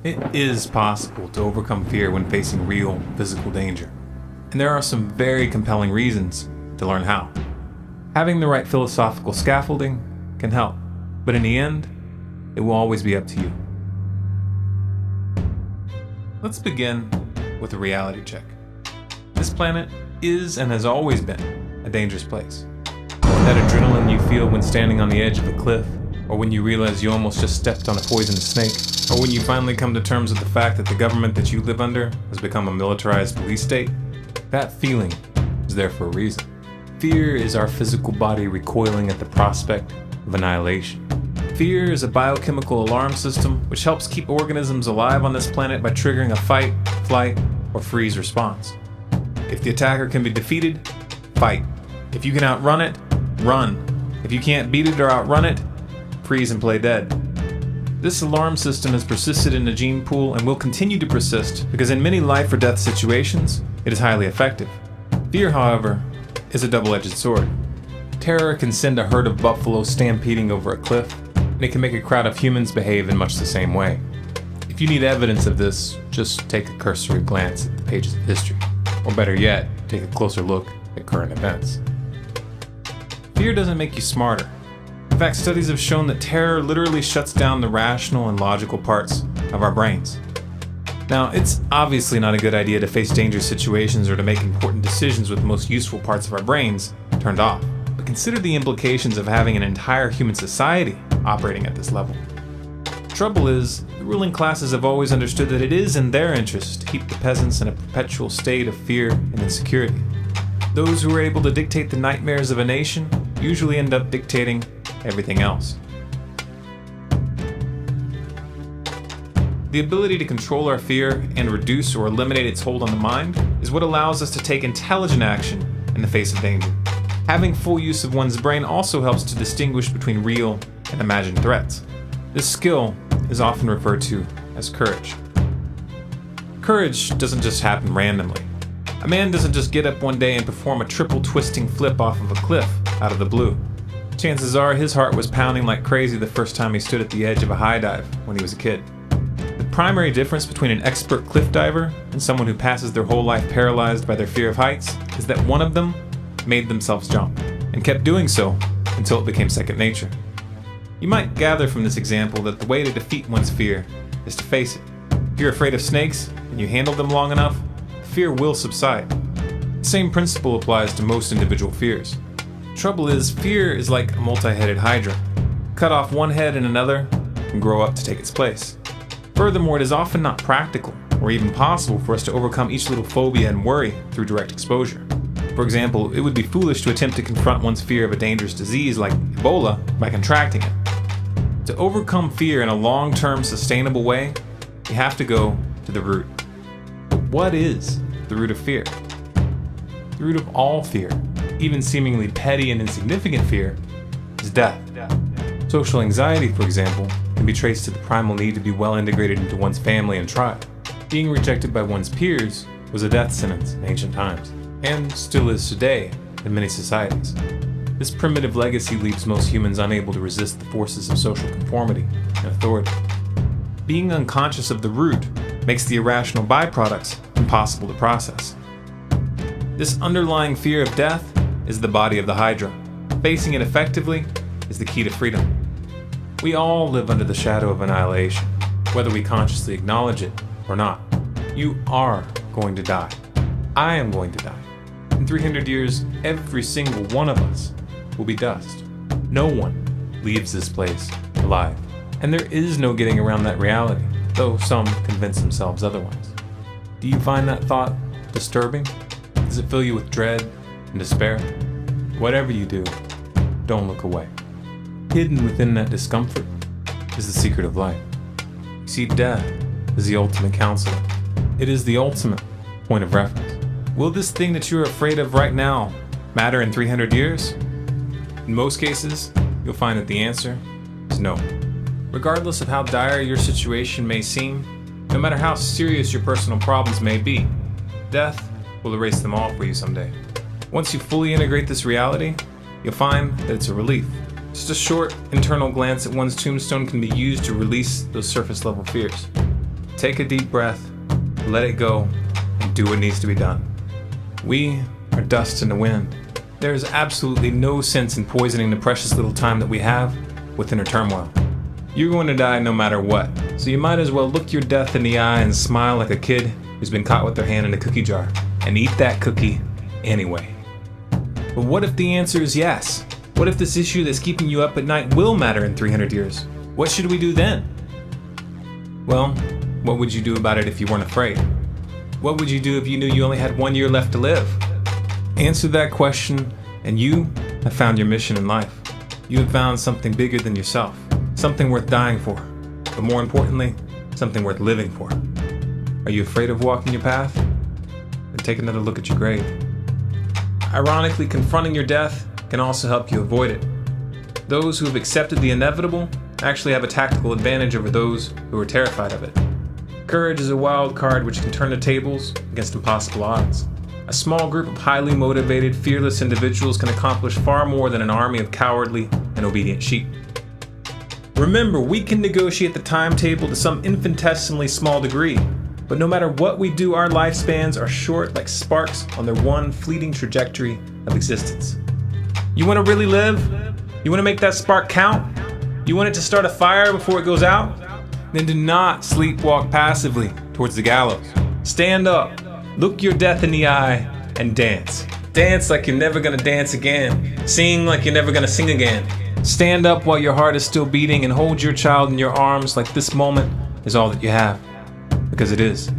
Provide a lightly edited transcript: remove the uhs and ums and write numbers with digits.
It is possible to overcome fear when facing real physical danger, and there are some very compelling reasons to learn how. Having the right philosophical scaffolding can help, but in the end, it will always be up to you. Let's begin with a reality check. This planet is and has always been a dangerous place. That adrenaline you feel when standing on the edge of a cliff, or when you realize you almost just stepped on a poisonous snake, or when you finally come to terms with the fact that the government that you live under has become a militarized police state, that feeling is there for a reason. Fear is our physical body recoiling at the prospect of annihilation. Fear is a biochemical alarm system which helps keep organisms alive on this planet by triggering a fight, flight, or freeze response. If the attacker can be defeated, fight. If you can outrun it, run. If you can't beat it or outrun it, freeze and play dead. This alarm system has persisted in the gene pool and will continue to persist because in many life or death situations, it is highly effective. Fear, however, is a double-edged sword. Terror can send a herd of buffalo stampeding over a cliff, and it can make a crowd of humans behave in much the same way. If you need evidence of this, just take a cursory glance at the pages of history, or better yet, take a closer look at current events. Fear doesn't make you smarter. In fact, studies have shown that terror literally shuts down the rational and logical parts of our brains. Now, it's obviously not a good idea to face dangerous situations or to make important decisions with the most useful parts of our brains turned off. But consider the implications of having an entire human society operating at this level. The trouble is, the ruling classes have always understood that it is in their interest to keep the peasants in a perpetual state of fear and insecurity. Those who are able to dictate the nightmares of a nation usually end up dictating everything else. The ability to control our fear and reduce or eliminate its hold on the mind is what allows us to take intelligent action in the face of danger. Having full use of one's brain also helps to distinguish between real and imagined threats. This skill is often referred to as courage. Courage doesn't just happen randomly. A man doesn't just get up one day and perform a triple twisting flip off of a cliff out of the blue. Chances are his heart was pounding like crazy the first time he stood at the edge of a high dive when he was a kid. The primary difference between an expert cliff diver and someone who passes their whole life paralyzed by their fear of heights is that one of them made themselves jump and kept doing so until it became second nature. You might gather from this example that the way to defeat one's fear is to face it. If you're afraid of snakes and you handle them long enough, fear will subside. The same principle applies to most individual fears. Trouble is, fear is like a multi-headed hydra. Cut off one head and another can grow up to take its place. Furthermore, it is often not practical or even possible for us to overcome each little phobia and worry through direct exposure. For example, it would be foolish to attempt to confront one's fear of a dangerous disease like Ebola by contracting it. To overcome fear in a long-term sustainable way, you have to go to the root. But what is the root of fear? The root of all fear, even seemingly petty and insignificant fear, is death. Social anxiety, for example, can be traced to the primal need to be well integrated into one's family and tribe. Being rejected by one's peers was a death sentence in ancient times, and still is today in many societies. This primitive legacy leaves most humans unable to resist the forces of social conformity and authority. Being unconscious of the root makes the irrational byproducts impossible to process. This underlying fear of death is the body of the Hydra. Facing it effectively is the key to freedom. We all live under the shadow of annihilation, whether we consciously acknowledge it or not. You are going to die. I am going to die. In 300 years, every single one of us will be dust. No one leaves this place alive. And there is no getting around that reality, though some convince themselves otherwise. Do you find that thought disturbing? Does it fill you with dread and despair? Whatever you do, don't look away. Hidden within that discomfort is the secret of life. You see, death is the ultimate counselor. It is the ultimate point of reference. Will this thing that you're afraid of right now matter in 300 years? In most cases, you'll find that the answer is no. Regardless of how dire your situation may seem, no matter how serious your personal problems may be, death will erase them all for you someday. Once you fully integrate this reality, you'll find that it's a relief. Just a short internal glance at one's tombstone can be used to release those surface level fears. Take a deep breath, let it go, and do what needs to be done. We are dust in the wind. There is absolutely no sense in poisoning the precious little time that we have with inner turmoil. You're going to die no matter what, so you might as well look your death in the eye and smile like a kid who's been caught with their hand in a cookie jar, and eat that cookie anyway. But what if the answer is yes? What if this issue that's keeping you up at night will matter in 300 years? What should we do then? Well, what would you do about it if you weren't afraid? What would you do if you knew you only had 1 year left to live? Answer that question, and you have found your mission in life. You have found something bigger than yourself, something worth dying for, but more importantly, something worth living for. Are you afraid of walking your path? Then take another look at your grave. Ironically, confronting your death can also help you avoid it. Those who have accepted the inevitable actually have a tactical advantage over those who are terrified of it. Courage is a wild card which can turn the tables against impossible odds. A small group of highly motivated, fearless individuals can accomplish far more than an army of cowardly and obedient sheep. Remember, we can negotiate the timetable to some infinitesimally small degree, but no matter what we do, our lifespans are short like sparks on their one fleeting trajectory of existence. You want to really live? You want to make that spark count? You want it to start a fire before it goes out? Then do not sleepwalk passively towards the gallows. Stand up, look your death in the eye, and dance. Dance like you're never gonna dance again. Sing like you're never gonna sing again. Stand up while your heart is still beating and hold your child in your arms like this moment is all that you have. Because it is.